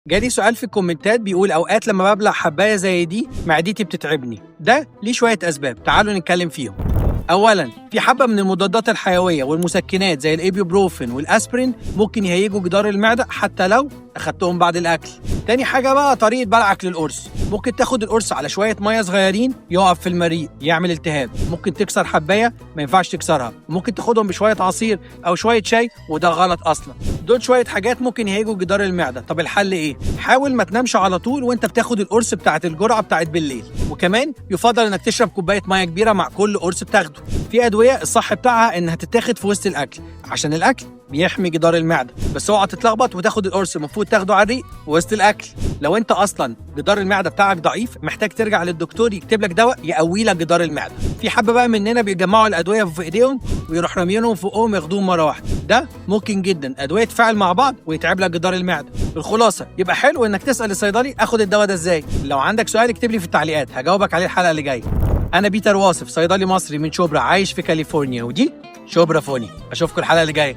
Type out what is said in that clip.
جالي سؤال في الكومنتات بيقول اوقات لما ببلع حبايه زي دي معدتي بتتعبني. ده ليه شويه اسباب، تعالوا نتكلم فيهم. اولا، في حبه من المضادات الحيويه والمسكنات زي الايبوبروفين والاسبرين ممكن يهيجوا جدار المعده حتى لو اخدتهم بعد الاكل. تاني حاجه بقى طريقه بلعك للقرص. ممكن تاخد القرص على شويه ميه صغيرين يقف في المريء يعمل التهاب. ممكن تكسر حبايه ما ينفعش تكسرها. ممكن تاخدهم بشويه عصير او شويه شاي وده غلط اصلا. دول شويه حاجات ممكن يهيجوا جدار المعده. طب الحل ايه؟ حاول ما تنامش على طول وانت بتاخد القرص بتاعت الجرعه بتاعت بالليل. وكمان يفضل انك تشرب كوبايه ميه كبيره مع كل قرص بتاخده. في ادويه الصح بتاعها انها تتاخد في وسط الاكل عشان الاكل بيحمي جدار المعده، بس اوعى تتلخبط وتاخد القرص المفروض تاخده على الريق وسط الاكل. لو انت اصلا جدار المعده بتاعك ضعيف محتاج ترجع للدكتور يكتب لك دواء يقوي لك جدار المعده. في حبه بقى مننا بيجمعوا الادويه في ايديهم ويروح رامينهم فوقهم ياخدوهم مره واحده. ده ممكن جدا ادويه تفاعل مع بعض ويتعب لك جدار المعده. الخلاصه يبقى حلو انك تسال الصيدلي اخد الدواء ده ازاي. لو عندك سؤال اكتب لي في التعليقات هجاوبك عليه الحلقه اللي جايه. انا بيتر واصف، صيدلي مصري من شبرا عايش في كاليفورنيا، ودي شبرا فوني. اشوفكم الحلقه اللي جايه.